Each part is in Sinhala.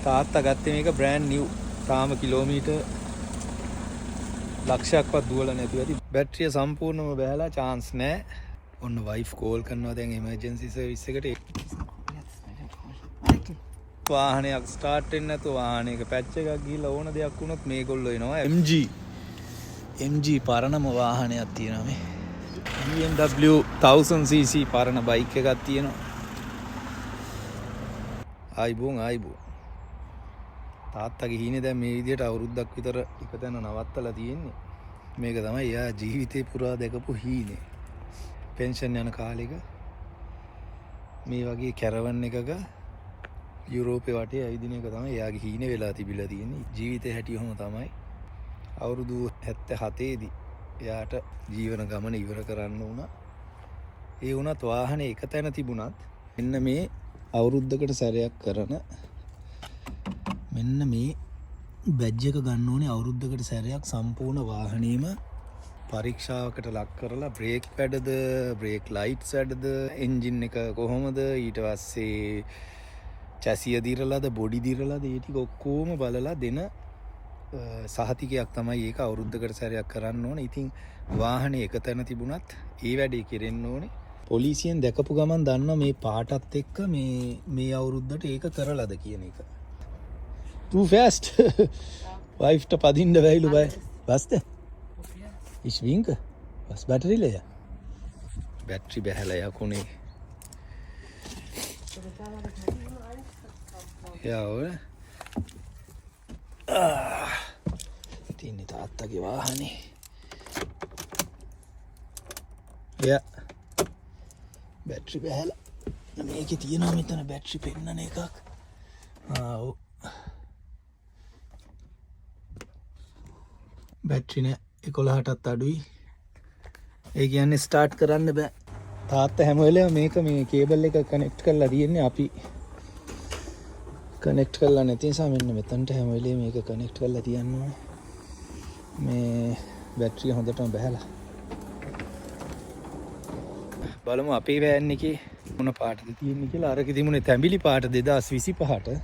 තාත්තා ගත්තේ මේක බ්‍රෑන්ඩ් නිව්. තාම කිලෝමීටර් ලක්ෂයක්වත් දුවලා නැතුව ඇති. බැටරිය සම්පූර්ණයෙන්ම බැහැලා chance නැහැ. ඔන්න වයිෆ් කෝල් කරනවා දැන් එමර්ජන්සි සර්විස් එකට. වාහනයක් ස්ටාර්ට් වෙන්නේ නැතුව වාහනයක පැච් එකක් ගිහිල්ලා ඕන දෙයක් වුණොත් මේගොල්ලෝ එනවා. MG පරණම වාහනයක් තියෙනවා මේ. BMW 1000cc පරණ බයික් එකක් තියෙනවා. ආයිබෝන් තාත්තගේ හීනේ දැන් මේ විදිහට අවුරුද්දක් විතර එක තැන නවත්තලා තියෙන්නේ. මේක තමයි එයා ජීවිතේ පුරා දැකපු හීනේ. පෙන්ෂන් යන කාලෙක මේ වගේ කැරවන් එකක යුරෝපේ වටේ ඇවිදින එක තමයි එයාගේ හීනේ වෙලා තිබිලා තියෙන්නේ. ජීවිතේ හැටිවම තමයි අවුරුදු 77 දී එයාට ජීවන ගමන ඉවර කරන්න වුණා. ඒ වුණත් වාහනේ එක තැන තිබුණත් මෙන්න මේ අවුරුද්දකට සැරයක් කරන මෙන්න මේ බැජ් එක ගන්න ඕනේ අවුරුද්දකට සැරයක් සම්පූර්ණ වාහනේම පරීක්ෂාවකට ලක් කරලා බ්‍රේක් පැඩද බ්‍රේක් ලයිට්ස් වැඩද එන්ජින් එක කොහොමද ඊට පස්සේ චැසිය දිරලාද බොඩි දිරලාද ඒ ටික ඔක්කොම බලලා දෙන සහතිකයක් තමයි ඒක අවුරුද්දකට සැරයක් කරන්න ඕනේ. ඉතින් වාහනේ එක තැන තිබුණත් ඒ වැඩේ කෙරෙන්න ඕනේ. පොලිසියෙන් දැකපු ගමන් දන්නවා මේ පාටත් එක්ක මේ අවුරුද්දට ඒක කරලාද කියන එක. Too fast. Wife padinda veilu bei. Was denn? Ich winke. Was Batterie leer? Batterie behala ja kone. Ja, oder? Tinni taattage wahane. Ja. Batterie behala. මේකේ තියෙනවා මෙතන බැටරි පෙන්නන එකක්. ඔව්. බැටරි නෑ 11ටත් අඩුයි. ඒ කියන්නේ ස්ටාර්ට් කරන්න බෑ. තාත්තා හැම වෙලේම මේක මේ කේබල් එක කනෙක්ට් කරලා තියෙන්නේ අපි කනෙක්ට් කරලා නැති නිසා මෙන්න මෙතනට හැම වෙලේම මේක කනෙක්ට් කරලා තියන්න ඕනේ. මේ බැටරිය හොඳටම බහැලා. බලමු අපේ වෑන් එකේ මොන පාටද තියෙන්නේ කියලා. අරක තිබුණේ තැඹිලි පාට 2025ට.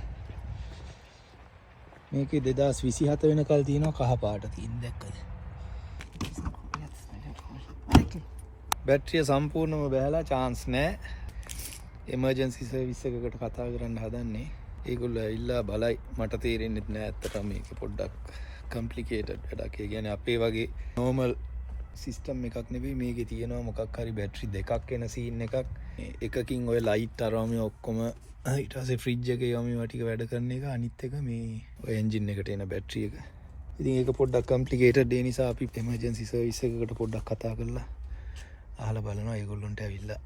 මේකේ 2027 වෙනකල් තියෙනවා කහ පාට තියෙන දැක්කද? බැටරිය සම්පූර්ණයෙන්ම බැහැලා chance නැහැ. එමර්ජන්සි සර්විස් එකකට කතා කරන්න හදන්නේ. ඒගොල්ලෝ ඇවිල්ලා බලයි. මට තේරෙන්නේ නැහැ ඇත්තටම මේක පොඩ්ඩක් complicated වැඩක්. ඒ කියන්නේ අපේ වගේ normal සිස්ටම් එකක් නෙවෙයි මේකේ තියෙනවා මොකක් හරි බැටරි දෙකක් එන සීන් එකක්. එකකින් ඔය ලයිට් අරවම ඔක්කොම ඊට පස්සේ ෆ්‍රිජ් එකේ යම ටික වැඩ කරන එක අනිත් එක මේ ඔය එන්ජින් එකට එන බැටරි එක. ඉතින් ඒක පොඩ්ඩක් complicated ඒ නිසා අපි emergency service එකකට පොඩ්ඩක් කතා කරලා අහලා බලනවා ඒගොල්ලන්ට ඇවිල්ලා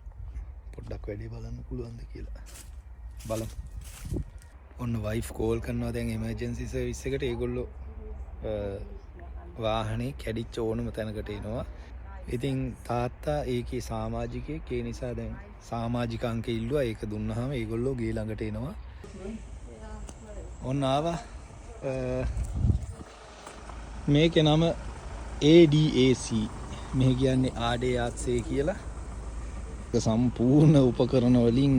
පොඩ්ඩක් වැඩේ බලන්න පුළුවන්ද කියලා. බලමු. ඔන්න වයිෆ් කෝල් කරනවා දැන් emergency service එකට. ඒගොල්ලෝ වාහනේ කැඩිච්ච ඕනම තැනකට එනවා. ඉතින් තාත්තා ඒකේ සමාජිකයෙක් ඒ නිසා දැන් සමාජික අංක ඉල්ලුවා. ඒක දුන්නාම ඒගොල්ලෝ ගේ ළඟට එනවා. ඔන්න ආවා. මේකේ නම ADAC. මේ කියන්නේ ආඩේයාත්සේ කියලා. සම්පූර්ණ උපකරණ වලින්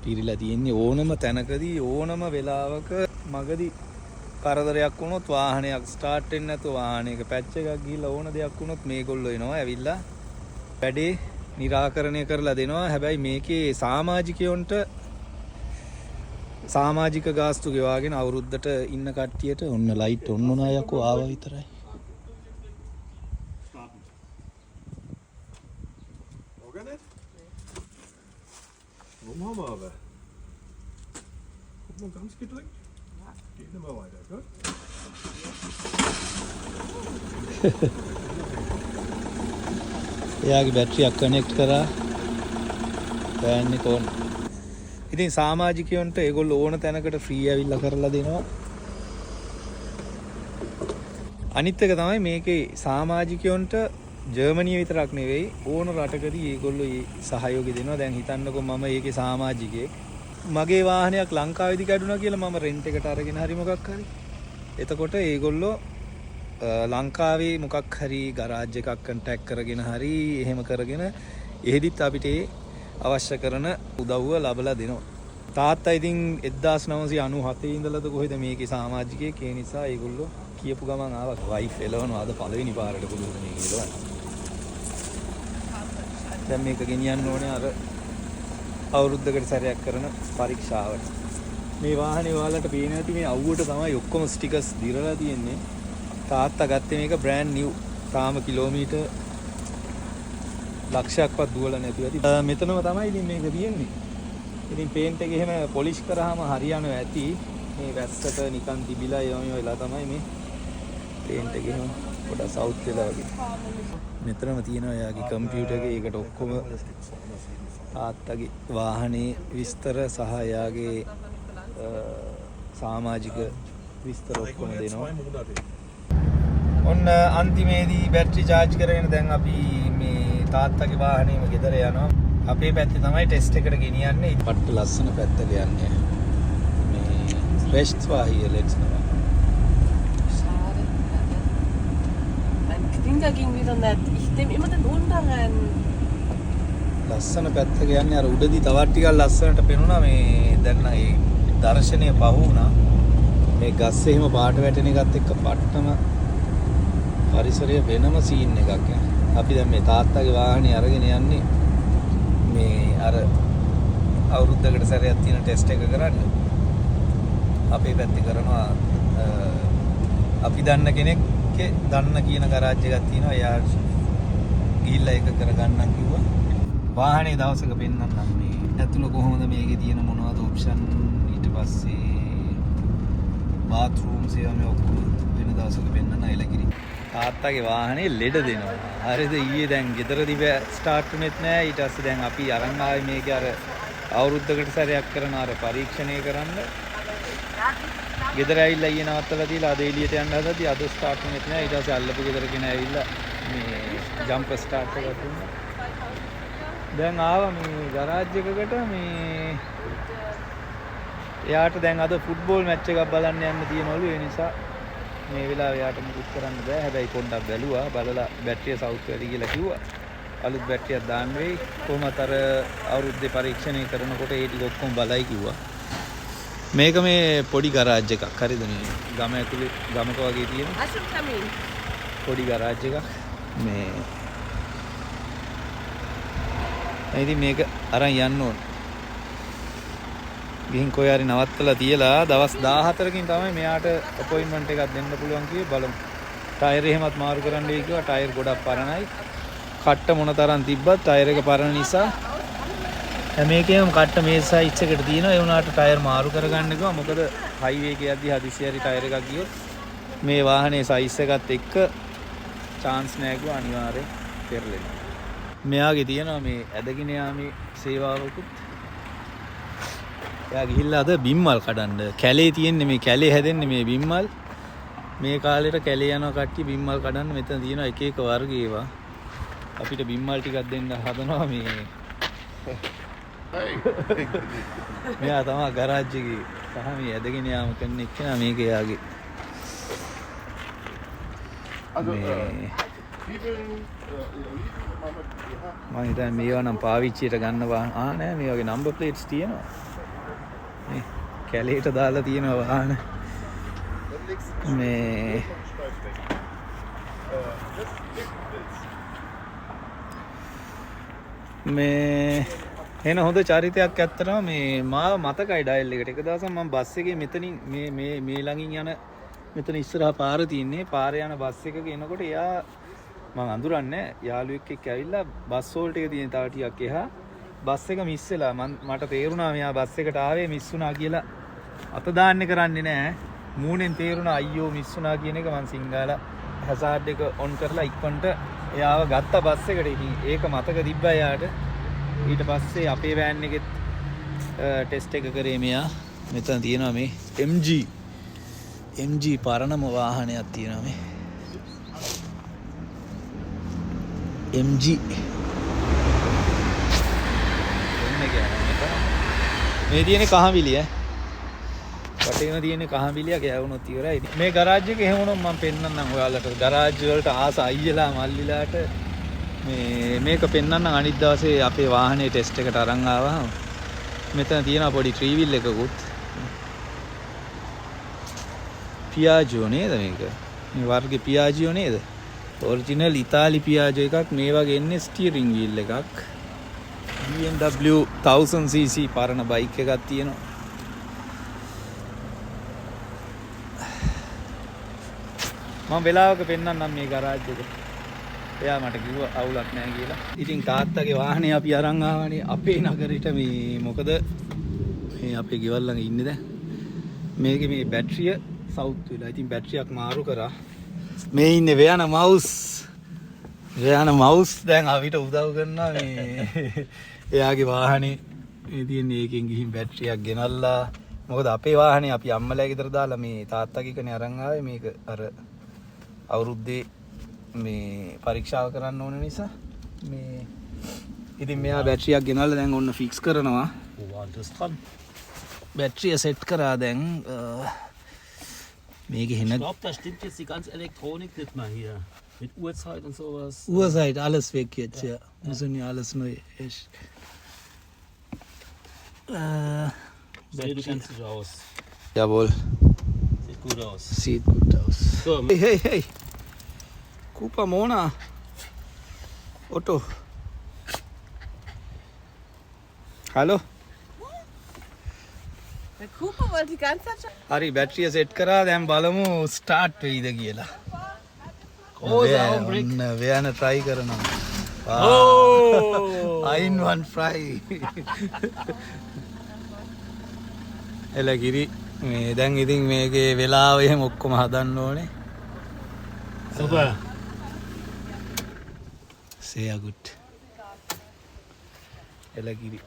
පිරීලා තියෙන්නේ. ඕනම තැනකදී ඕනම වෙලාවක මගදී කරදරයක් වුණොත් වාහනයක් ස්ටාර්ට් වෙන්නේ නැතුව වාහනයක පැච් එකක් ගිහිල්ලා ඕන දෙයක් වුණොත් මේගොල්ලෝ එනවා ඇවිල්ලා වැඩේ निराකරණය කරලා දෙනවා. හැබැයි මේකේ සමාජිකයන්ට සමාජික ගාස්තු ගෙවාගෙන අවුරුද්දට ඉන්න කට්ටියට ඔන්න ලයිට් ඔන්න උනා යකෝ ආවා විතරයි. එයාගේ බැටරියක් කනෙක්ට් කරා වෑන් එක ඕන. ඉතින් සමාජිකයන්ට ඒගොල්ලෝ ඕන තැනකට ෆ්‍රී ඇවිල්ලා කරලා දෙනවා. අනිත් එක තමයි මේකේ සමාජිකයන්ට ජර්මනිය විතරක් නෙවෙයි ඕන රටකදී ඒගොල්ලෝ සහයෝගය දෙනවා. දැන් හිතන්නකෝ මම ඒකේ සමාජිකයෙක්. මගේ වාහනයක් ලංකාවේදී කැඩුනා කියලා මම රෙන්ට් එකට අරගෙන හරි මොකක් හරි. එතකොට ඒගොල්ලෝ ලංකාවේ මොකක් හරි ගරාජ් එකක් කන්ටැක්ට් කරගෙන හරි එහෙම කරගෙන එහෙදිත් අපිට අවශ්‍ය කරන උදව්ව ලබලා දෙනවා. තාත්තා ඉතින් 1997 ඉඳලාද කොහෙද මේකේ සමාජිකයෙක් ඒ නිසා ඒගොල්ලෝ කියපු ගමන් ආවා වයිෆ් එලවනවා අද පළවෙනි පාරට පුළුවන් මේක එලවන්න. දැන් මේක ගෙනියන්න ඕනේ අර අවුරුද්දකට සැරයක් කරන පරීක්ෂාවට. මේ වාහනේ ඔයාලට පේන ඇති මේ අවුවට තමයි ඔක්කොම ස්ටිකර්ස් දිරලා තියෙන්නේ. තාත්තා ගත්තේ මේක බ්‍රෑන්ඩ් නිව්. තාම කිලෝමීටර් ලක්ෂයක්වත් දුවලා නැතුව ඇති. මෙතනම තමයි ඉතින් මේක තියෙන්නේ. ඉතින් පේන්ට් එක එහෙම පොලිෂ් කරාම හරියනවා ඇති. මේ වැස්සට නිකන් තිබිලා ඒවම වෙලා තමයි මේ පේන්ට් එක එහෙම පොඩක් සවුත් වෙලා වගේ. මෙතනම තියෙනවා එයාගේ කම්පියුටර් එකේ ඒකට ඔක්කොම තාත්තගේ වාහනේ විස්තර සහ එයාගේ සමාජික විස්තර ඔක්කොම දෙනවා. ඔන්න අන්තිමේදී බැටරි charge කරගෙන දැන් අපි මේ තාත්තගේ වාහනේම ගෙදර යනවා. අපේ පැත්තේ තමයි ටෙස්ට් එකට ගෙනියන්නේ. පට්ට ලස්සන පැත්තට යන්නේ. මේ rechts war hier letztes Mal. Schade. Mein Klinker ging wieder nicht. Ich nehme immer den unteren. ලස්සන පැත්තක යන්නේ අර උඩදී තවත් ටිකක් ලස්සනට පේනුණා මේ දැන් ඒ දර්ශනය පහ වුණා. මේ ගස් එහෙම පාට වැටෙන එකත් එක්ක පට්ටම පරිසරය වෙනම සීන් එකක් යනවා. අපි දැන් මේ තාත්තගේ වාහනේ අරගෙන යන්නේ මේ අර අවුරුද්දකට සැරයක් තියෙන ටෙස්ට් එක කරන්න. අපේ පැත්තේ කරනවා අපි දන්න කෙනෙක්ගේ දන්න කියන ගරාජ් එකක් තියෙනවා. එයා ගිහිල්ලා ඒක කරගන්නම් කිව්වා. වාහනේ දවසක පෙන්නන්නම් මේ ඇතුළ කොහොමද මේකේ තියෙන මොනවද ඔප්ෂන් ඊට පස්සේ බාත්රූම්ස් ඒවා මේ ඔක්කොම වෙන දවසක පෙන්නන්න එලකිරි. තාත්තගේ වාහනේ ලෙඩ දෙනවා. හරිද ඊයේ දැන් ගෙදරදී ස්ටාර්ට් වුනේත් නෑ. ඊට පස්සේ දැන් අපි අරන් ආවේ මේකේ අර අවුරුද්දකට සැරයක් කරන අර පරීක්ෂණය කරන්න. ගෙදර ඇවිල්ලා ඊයේ නවත්තලා තියලා අද එළියට යන්න හදද්දී අද ස්ටාර්ට් වුනේත් නෑ. ඊට පස්සේ අල්ලපු ගෙදර කෙනා ඇවිල්ලා මේ ජම්පර් ස්ටාර්ට් එකක් දුන්නා. දැන් ආවා මේ ගරාජ් එකකට මේ එයාට දැන් අද ෆුට්බෝල් මැච් එකක් බලන්න යන්න තියෙනවලු. ඒ නිසා මේ වෙලාවේ යාට මුකුත් කරන්න බෑ. හැබැයි පොඩ්ඩක් බැලුවා. බලලා බැටරිය සවුත් වැඩි කියලා කිව්වා. අලුත් බැටරියක් දාන්න වෙයි. කොහොමද අර අවුරුද්දේ පරීක්ෂණය කරනකොට ඒ ටික ඔක්කොම බලයි කිව්වා. මේක මේ පොඩි ගරාජ් එකක්. හරිද මේ ගම ඇතුලේ ගමක වගේ තියෙන පොඩි ගරාජ් එකක්. මේ ඉතින් මේක අරන් යන්න ඕන. ගිහින් කොහේ හරි නවත්තලා තියලා දවස් 14කින් තමයි මෙයාට අපොයින්ට්මන්ට් එකක් දෙන්න පුළුවන් කිව්වේ. බලමු. ටයර් එහෙමත් මාරු කරන්න වෙයි කිව්වා. ටයර් ගොඩක් පරණයි. කට්ට මොන තරම් තිබ්බත් ටයර් එක පරණ නිසා මේකේම කට්ට මේ සයිස් එකට තියෙනවා. ඒ වුණාට ටයර් මාරු කරගන්න කිව්වා. මොකද හයිවේ එකේ යද්දි හදිසි හරි ටයර් එකක් ගියොත් මේ වාහනේ සයිස් එකත් එක්ක chance නෑ කිව්වා අනිවාර්යෙන් පෙරලෙන්න. මෙයාගේ තියෙනවා මේ ඇදගෙන යාමේ සේවාවකුත්. එයා ගිහිල්ලා අද බිම්මල් කඩන්න. කැලේ තියෙන්නේ මේ කැලේ හැදෙන්නේ මේ බිම්මල්. මේ කාලේට කැලේ යනවා කට්ටිය බිම්මල් කඩන්න. මෙතන තියෙනවා එක එක වර්ග ඒවා. අපිට බිම්මල් ටිකක් දෙන්න හදනවා මේ. මෙයා තමයි ගරාජ් එකේ සහ මේ ඇදගෙන යාම කරන එක්කෙනා මේක එයාගේ. මම හිතන්නේ මේවා නම් පාවිච්චියට ගන්න වාහන නෑ. මේ වගේ නම්බර් ප්ලේට්ස් තියෙනවා. මේ කැලේට දාලා තියෙනවා වාහන. මේ එන හොඳ චරිතයක් ඇත්තටම මේ මාව මතකයි ඩයල් එකට. එක දවසක් මම බස් එකේ මෙතනින් මේ ළඟින් යන මෙතන ඉස්සරහා පාර තියෙන්නේ. පාරේ යන බස් එකක එනකොට එයා මම අඳුරන්නේ යාළුවෙක් එක්ක ඇවිල්ලා බස් හෝල්ට් එක තියෙන තව ටිකක් එහා බස් එක මිස් වෙලා මට තේරුණා මෙයා බස් එකට ආවේ මිස් වුණා කියලා. අත දාන්නේ කරන්නේ නැහැ. මූණෙන් තේරුණා අයියෝ මිස් වුණා කියන එක. මම සිංහල හැසාඩ් එක ඔන් කරලා ඉක්මනට එයාව ගත්ත බස් එකට. ඉතින් ඒක මතක තිබ්බා එයාට. ඊට පස්සේ අපේ වෑන් එකෙත් ටෙස්ට් එක කරේ මෙයා. මෙතන තියෙනවා මේ MG පරණම වාහනයක් තියෙනවා මේ MG. මේ තියෙන කහවිලිය වටේම තියෙන කහවිලිය ගෑවුනොත් ඉවරයි. මේ ගරාජ් එක එහෙම වුණොත් මම පෙන්නන්නම් ඔයාලට. ගරාජ් වලට ආස අයියලා මල්ලිලාට මේක පෙන්නන්නම් අනිත් දවසේ අපේ වාහනේ ටෙස්ට් එකට අරන් ආවහම මෙතන තියෙන පොඩි ට්‍රීවිල් එකකුත්. පියාජෝ නේද මේක? මේ වර්ගේ පියාජෝ නේද? ඔරිජිනල් ඉතාලි පියාජෝ එකක්. මේ වගේ එන්නේ ස්ටියරින් වීල් එකක්. BMW 1000cc පරණ බයික් එකක් තියෙනවා. මම වෙලාවක පෙන්නන්නම් මේ ගරාජ් එක. එයා මට කිව්වා අවුලක් නැහැ කියලා. ඉතින් තාත්තගේ වාහනේ අපි අරන් ආවනේ අපේ නගරෙට. මේ මොකද මේ අපේ ගෙවල් ළඟ ඉන්නේ දැන්. මේකේ මේ බැටරිය සවුත් වෙලා. ඉතින් බැටරියක් මාරු කරා. මේ ඉන්නේ වයන මවුස්. වයන මවුස් දැන් අපිට උදව් කරනවා මේ එයාගේ වාහනේ මේ තියෙන එකෙන් ගිහින් බැටරියක් ගෙනල්ලා. මොකද අපේ වාහනේ අපි අම්මලා ගෙදර දාලා මේ තාත්තගේ කනේ අරන් ආවේ. මේක අර අවුරුද්දේ මේ පරීක්ෂාව කරන්න ඕන නිසා මේ ඉතින් මෙයා බැටරියක් ගෙනල්ලා දැන් ඔන්න ෆික්ස් කරනවා. බැටරිය සෙට් කරා දැන් මේක Ich හින glaube, da stimmt jetzt die ganze Elektronik nicht mehr hier. Mit Uhrzeit und sowas. Uhrzeit alles weg jetzt, ja. Müssen ja alles neu. Nee, du kennst dich aus. Jawohl. Sieht gut aus. Sieht gut aus. So, Hey, hey, hey. Cooper Mona. Otto. Hallo. Der Cooper wollte die ganze Zeit schon. හරි බැටරිය සෙට් කරා. දැන් බලමු ස්ටාර්ට් වෙයිද කියලා. Großer Augenblick. ඔන්න වයන try කරනවා. Oh! Ein one fry. එලගිරි මේ දැන් ඉතින් මේකේ වෙලාව එහෙම ඔක්කොම හදන්න ඕනේ. Super. Sehr gut. එලගිරි